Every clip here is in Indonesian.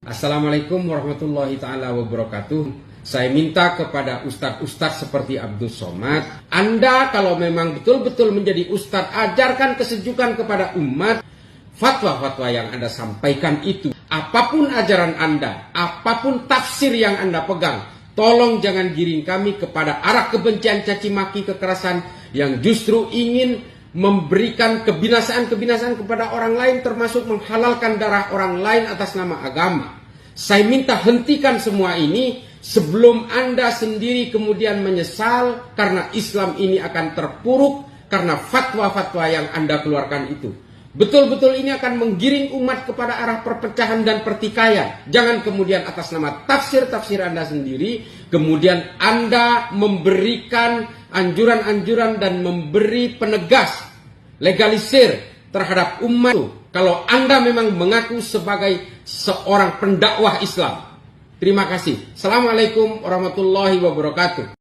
Assalamualaikum warahmatullahi ta'ala wabarakatuh. Saya minta kepada ustadz-ustadz seperti Abdul Somad, Anda kalau memang betul-betul menjadi ustadz, ajarkan kesejukan kepada umat. Fatwa-fatwa yang Anda sampaikan itu, apapun ajaran Anda, apapun tafsir yang Anda pegang, tolong jangan giring kami kepada arah kebencian, caci maki, kekerasan yang justru ingin memberikan kebinasaan-kebinasaan kepada orang lain, termasuk menghalalkan darah orang lain atas nama agama. Saya minta hentikan semua ini sebelum Anda sendiri kemudian menyesal karena Islam ini akan terpuruk karena fatwa-fatwa yang Anda keluarkan itu. Betul-betul ini akan menggiring umat kepada arah perpecahan dan pertikaian. Jangan kemudian atas nama tafsir-tafsir Anda sendiri, kemudian Anda memberikan anjuran-anjuran dan memberi penegas, legalisir terhadap umat. Kalau Anda memang mengaku sebagai seorang pendakwah Islam. Terima kasih. Assalamualaikum warahmatullahi wabarakatuh.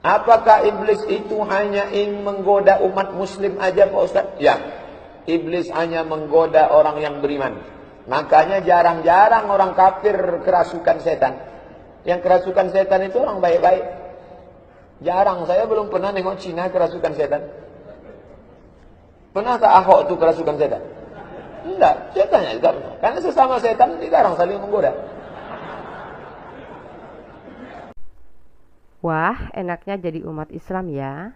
Apakah iblis itu hanya ingin menggoda umat muslim aja Pak Ustaz? Ya, iblis hanya menggoda orang yang beriman. Makanya jarang-jarang orang kafir kerasukan setan. Yang kerasukan setan itu orang baik-baik. Jarang, saya belum pernah nengok Cina kerasukan setan. Pernah tak Ahok itu kerasukan setan? Enggak, setannya juga pernah. Karena sesama setan dilarang saling menggoda. Wah, enaknya jadi umat Islam ya.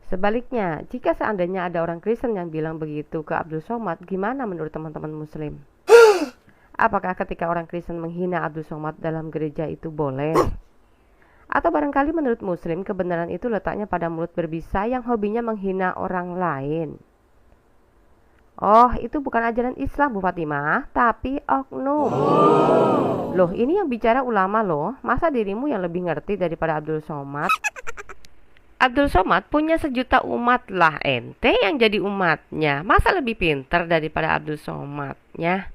Sebaliknya, jika seandainya ada orang Kristen yang bilang begitu ke Abdul Somad, gimana menurut teman-teman Muslim? Apakah ketika orang Kristen menghina Abdul Somad dalam gereja itu boleh? Atau barangkali menurut Muslim kebenaran itu letaknya pada mulut berbisa yang hobinya menghina orang lain? Oh, itu bukan ajaran Islam Bu Fatimah, tapi oknum. Loh, ini yang bicara ulama loh. Masa dirimu yang lebih ngerti daripada Abdul Somad? Abdul Somad punya sejuta umat lah, ente yang jadi umatnya. Masa lebih pintar daripada Abdul Somadnya?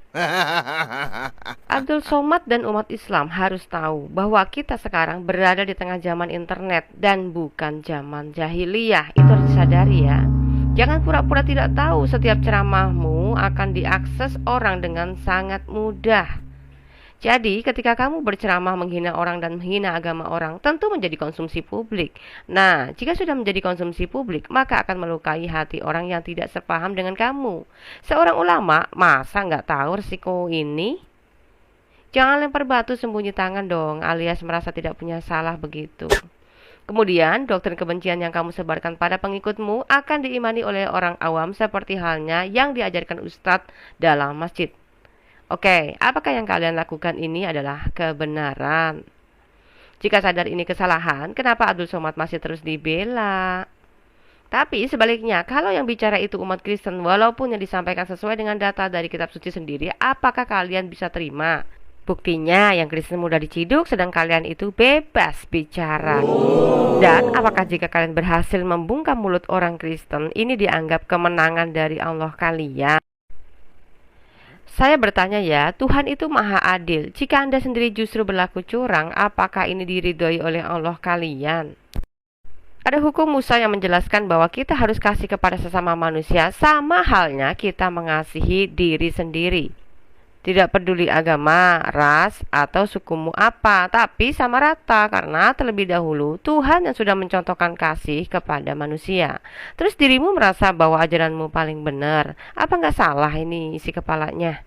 Abdul Somad dan umat Islam harus tahu bahwa kita sekarang berada di tengah zaman internet dan bukan zaman jahiliyah. Itu harus disadari ya. Jangan pura-pura tidak tahu, setiap ceramahmu akan diakses orang dengan sangat mudah. Jadi ketika kamu berceramah menghina orang dan menghina agama orang, tentu menjadi konsumsi publik. Nah, jika sudah menjadi konsumsi publik, maka akan melukai hati orang yang tidak sepaham dengan kamu. Seorang ulama, masa nggak tahu risiko ini? Jangan lempar batu sembunyi tangan dong, alias merasa tidak punya salah begitu. Kemudian, doktrin kebencian yang kamu sebarkan pada pengikutmu akan diimani oleh orang awam seperti halnya yang diajarkan ustadz dalam masjid. Oke, apakah yang kalian lakukan ini adalah kebenaran? Jika sadar ini kesalahan, kenapa Abdul Somad masih terus dibela? Tapi sebaliknya, kalau yang bicara itu umat Kristen, walaupun yang disampaikan sesuai dengan data dari kitab suci sendiri, apakah kalian bisa terima? Buktinya yang Kristen mudah diciduk, sedang kalian itu bebas bicara. Dan apakah jika kalian berhasil membungkam mulut orang Kristen, ini dianggap kemenangan dari Allah kalian? Saya bertanya ya, Tuhan itu maha adil. Jika Anda sendiri justru berlaku curang, apakah ini diridhoi oleh Allah kalian? Ada hukum Musa yang menjelaskan bahwa kita harus kasih kepada sesama manusia sama halnya kita mengasihi diri sendiri. Tidak peduli agama, ras, atau sukumu apa, tapi sama rata karena terlebih dahulu Tuhan yang sudah mencontohkan kasih kepada manusia. Terus dirimu merasa bahwa ajaranmu paling benar. Apa nggak salah ini isi kepalanya?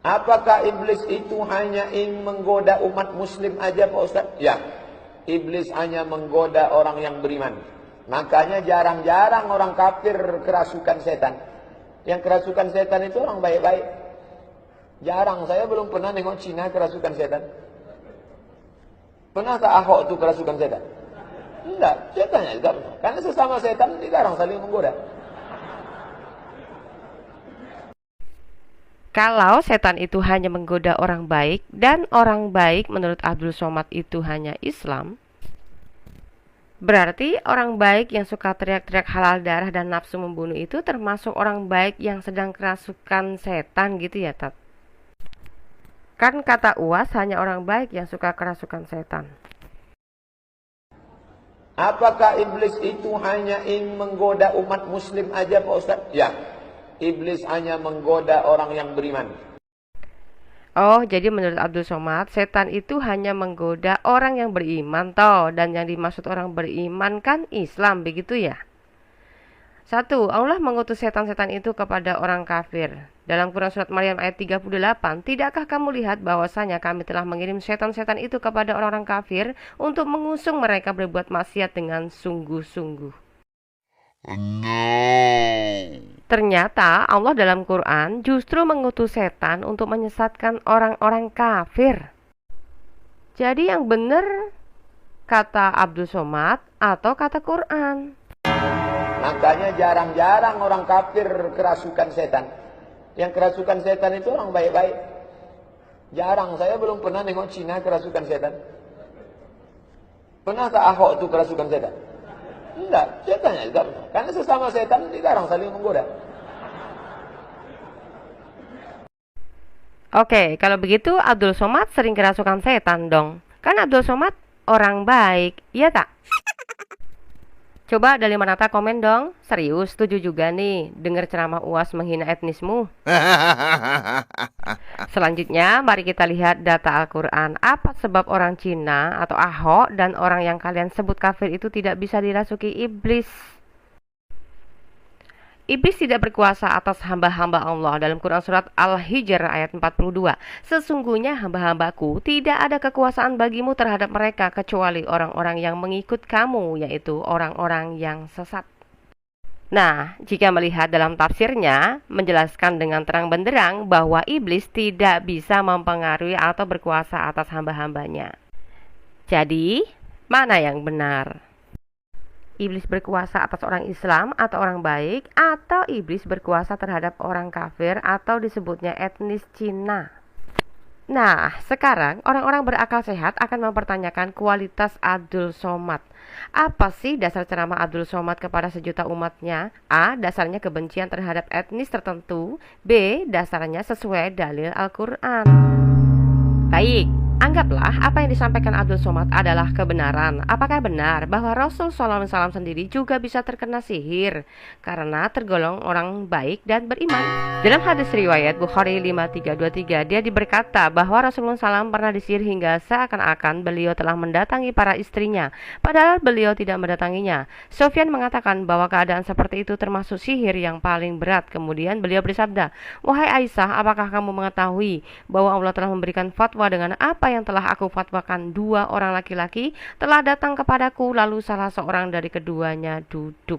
Apakah iblis itu hanya ingin menggoda umat muslim aja Pak Ustaz? Ya, iblis hanya menggoda orang yang beriman. Makanya jarang-jarang orang kafir kerasukan setan. Yang kerasukan setan itu orang baik-baik. Jarang, saya belum pernah nengok Cina kerasukan setan. Pernah tak Ahok itu kerasukan setan? Enggak, setannya juga pernah. Karena sesama setan dilarang saling menggoda. Kalau setan itu hanya menggoda orang baik, dan orang baik menurut Abdul Somad itu hanya Islam, berarti orang baik yang suka teriak-teriak halal darah dan nafsu membunuh itu termasuk orang baik yang sedang kerasukan setan gitu ya, Tat? Kan kata UAS hanya orang baik yang suka kerasukan setan. Apakah iblis itu hanya ingin menggoda umat muslim aja Pak Ustaz? Ya, iblis hanya menggoda orang yang beriman. Oh, jadi menurut Abdul Somad, setan itu hanya menggoda orang yang beriman toh, dan yang dimaksud orang beriman kan Islam, begitu ya? 1. Allah mengutus setan-setan itu kepada orang kafir. Dalam Quran Surat Maryam ayat 38, tidakkah kamu lihat bahwasanya kami telah mengirim setan-setan itu kepada orang-orang kafir untuk mengusung mereka berbuat maksiat dengan sungguh-sungguh. Ternyata Allah dalam Quran justru mengutus setan untuk menyesatkan orang-orang kafir. Jadi yang benar kata Abdul Somad atau kata Quran? Makanya jarang-jarang orang kafir kerasukan setan. Yang kerasukan setan itu orang baik-baik. Jarang, saya belum pernah nengok Cina kerasukan setan. Pernahkah Ahok itu kerasukan setan? Enggak, setannya juga. Karena sesama setan dilarang saling menggoda. Oke, kalau begitu Abdul Somad sering kerasukan setan dong. Kan Abdul Somad orang baik, iya tak? Coba dari Manata komen dong. Serius, setuju juga nih dengar ceramah UAS menghina etnismu. Selanjutnya, mari kita lihat data Al-Quran. Apa sebab orang Cina atau Ahok dan orang yang kalian sebut kafir itu tidak bisa dirasuki iblis? Iblis tidak berkuasa atas hamba-hamba Allah. Dalam Quran Surat Al-Hijr ayat 42. Sesungguhnya hamba-hambaku tidak ada kekuasaan bagimu terhadap mereka kecuali orang-orang yang mengikut kamu, yaitu orang-orang yang sesat. Nah, jika melihat dalam tafsirnya, menjelaskan dengan terang benderang bahwa iblis tidak bisa mempengaruhi atau berkuasa atas hamba-hambanya. Jadi, mana yang benar? Iblis berkuasa atas orang Islam atau orang baik, atau iblis berkuasa terhadap orang kafir atau disebutnya etnis Cina? Nah, sekarang orang-orang berakal sehat akan mempertanyakan kualitas Abdul Somad. Apa sih dasar ceramah Abdul Somad kepada sejuta umatnya? A. Dasarnya kebencian terhadap etnis tertentu. B. Dasarnya sesuai dalil Al-Quran. Baik, anggaplah apa yang disampaikan Abdul Somad adalah kebenaran. Apakah benar bahwa Rasul SAW sendiri juga bisa terkena sihir karena tergolong orang baik dan beriman? Dalam hadis riwayat Bukhari 5323, dia berkata bahwa Rasulullah SAW pernah disihir hingga seakan-akan beliau telah mendatangi para istrinya, padahal beliau tidak mendatanginya. Sufyan mengatakan bahwa keadaan seperti itu termasuk sihir yang paling berat. Kemudian beliau bersabda, "Wahai Aisyah, apakah kamu mengetahui bahwa Allah telah memberikan fatwa dengan apa yang telah aku fatwakan? Dua orang laki-laki telah datang kepadaku, lalu salah seorang dari keduanya duduk."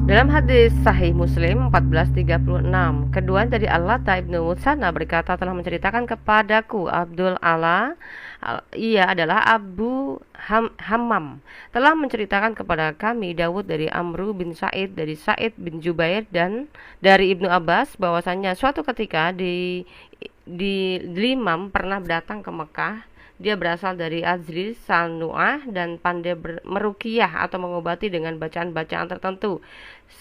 Dalam hadis Sahih Muslim 1436, kedua dari Al-Latha ibnu Mutsana berkata telah menceritakan kepadaku Abdul Ala, ia adalah Abu Hammam, telah menceritakan kepada kami Dawud dari Amru bin Sa'id dari Sa'id bin Jubair dan dari Ibnu Abbas bahwasanya suatu ketika di Imam pernah datang ke Mekah. Dia berasal dari Azri Sanu'ah dan pandai merukiyah atau mengobati dengan bacaan-bacaan tertentu.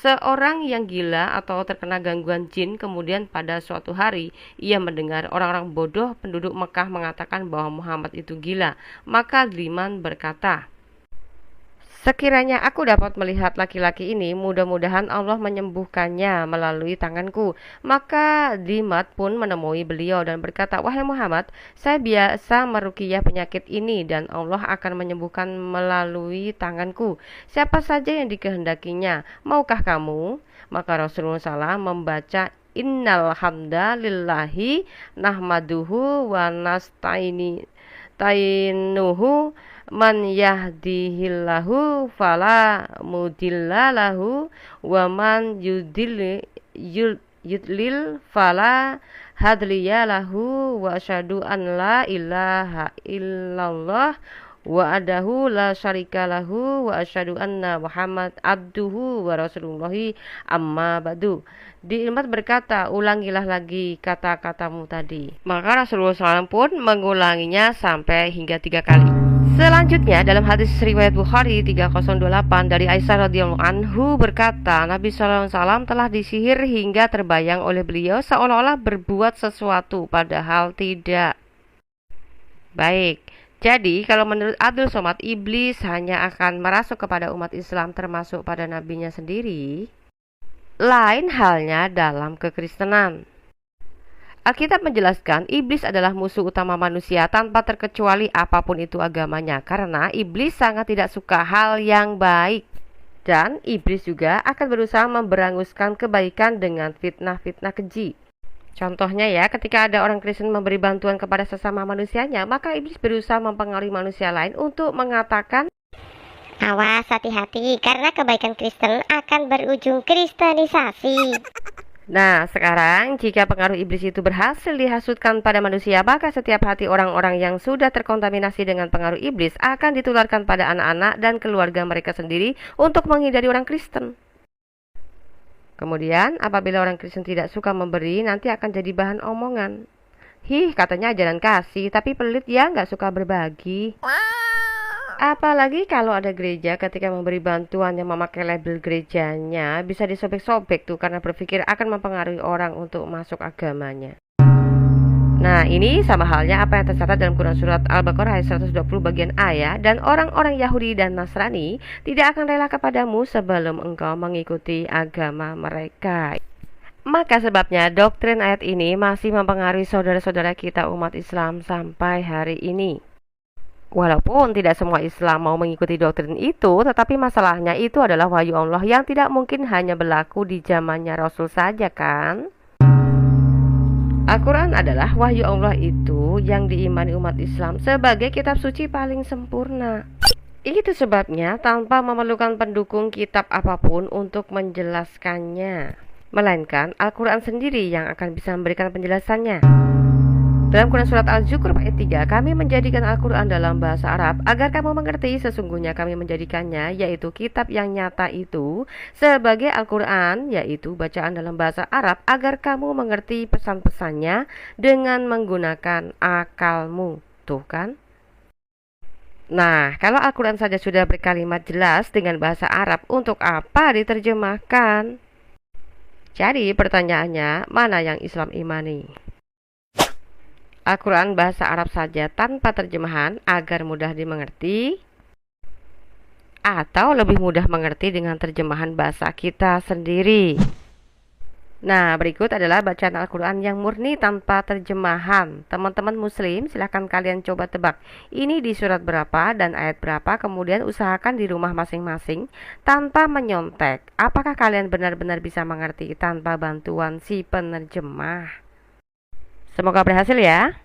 Seorang yang gila atau terkena gangguan jin, kemudian pada suatu hari ia mendengar orang-orang bodoh penduduk Mekah mengatakan bahwa Muhammad itu gila. Maka Liman berkata, "Sekiranya aku dapat melihat laki-laki ini, mudah-mudahan Allah menyembuhkannya melalui tanganku." Maka Dimat pun menemui beliau dan berkata, "Wahai Muhammad, saya biasa meruqyah penyakit ini dan Allah akan menyembuhkan melalui tanganku. Siapa saja yang dikehendakinya, maukah kamu?" Maka Rasulullah SAW membaca, "Innal hamda lillahi nahmaduhu wa nastainuhu man yahdihillahu fala mudhillalahu wa man yudlil fala hadliyalahu wa asyhadu an la ilaha illallah wa adahu la syarikalahu wa asyhadu anna Muhammad abduhu wa rasulullahi amma ba'du." Diimat berkata, "Ulangilah lagi kata-katamu tadi." Maka Rasulullah SAW pun mengulanginya sampai hingga 3 kali. Selanjutnya dalam hadis riwayat Bukhari 3028 dari Aisyah radhiyallahu anhu berkata, Nabi SAW telah disihir hingga terbayang oleh beliau seolah-olah berbuat sesuatu padahal tidak. Baik, jadi kalau menurut Abdul Somad, iblis hanya akan merasuk kepada umat Islam termasuk pada nabinya sendiri. Lain halnya dalam kekristenan. Alkitab menjelaskan iblis adalah musuh utama manusia tanpa terkecuali apapun itu agamanya, karena iblis sangat tidak suka hal yang baik. Dan iblis juga akan berusaha memberanguskan kebaikan dengan fitnah-fitnah keji. Contohnya ya, ketika ada orang Kristen memberi bantuan kepada sesama manusianya, maka iblis berusaha mempengaruhi manusia lain untuk mengatakan, awas, hati-hati, karena kebaikan Kristen akan berujung kristenisasi. Nah, sekarang jika pengaruh iblis itu berhasil dihasutkan pada manusia, maka setiap hati orang-orang yang sudah terkontaminasi dengan pengaruh iblis akan ditularkan pada anak-anak dan keluarga mereka sendiri untuk menghindari orang Kristen. Kemudian, apabila orang Kristen tidak suka memberi, nanti akan jadi bahan omongan. Katanya ajaran kasih, tapi pelit ya, nggak suka berbagi. Apalagi kalau ada gereja ketika memberi bantuan yang memakai label gerejanya, bisa disobek-sobek tuh karena berpikir akan mempengaruhi orang untuk masuk agamanya. Nah, ini sama halnya apa yang tercatat dalam Quran Surat Al-Baqarah ayat 120 bagian A ya. Dan orang-orang Yahudi dan Nasrani tidak akan rela kepadamu sebelum engkau mengikuti agama mereka. Maka sebabnya doktrin ayat ini masih mempengaruhi saudara-saudara kita umat Islam sampai hari ini. Walaupun tidak semua Islam mau mengikuti doktrin itu, tetapi masalahnya itu adalah wahyu Allah yang tidak mungkin hanya berlaku di zamannya Rasul saja kan? Al-Quran adalah wahyu Allah itu yang diimani umat Islam sebagai kitab suci paling sempurna. Itu sebabnya tanpa memerlukan pendukung kitab apapun untuk menjelaskannya, melainkan Al-Quran sendiri yang akan bisa memberikan penjelasannya. Dalam Quran Surat Al-Zukhruf ayat 3, kami menjadikan Al-Quran dalam bahasa Arab agar kamu mengerti sesungguhnya kami menjadikannya, yaitu kitab yang nyata itu, sebagai Al-Quran, yaitu bacaan dalam bahasa Arab agar kamu mengerti pesan-pesannya dengan menggunakan akalmu. Tuh kan? Nah, kalau Al-Quran saja sudah berkalimat jelas dengan bahasa Arab, untuk apa diterjemahkan? Jadi pertanyaannya, mana yang Islam imani? Al-Quran bahasa Arab saja tanpa terjemahan agar mudah dimengerti, atau lebih mudah mengerti dengan terjemahan bahasa kita sendiri? Nah, berikut adalah bacaan Al-Quran yang murni tanpa terjemahan. Teman-teman muslim, silahkan kalian coba tebak ini di surat berapa dan ayat berapa, kemudian usahakan di rumah masing-masing tanpa menyontek. Apakah kalian benar-benar bisa mengerti tanpa bantuan si penerjemah? Semoga berhasil ya.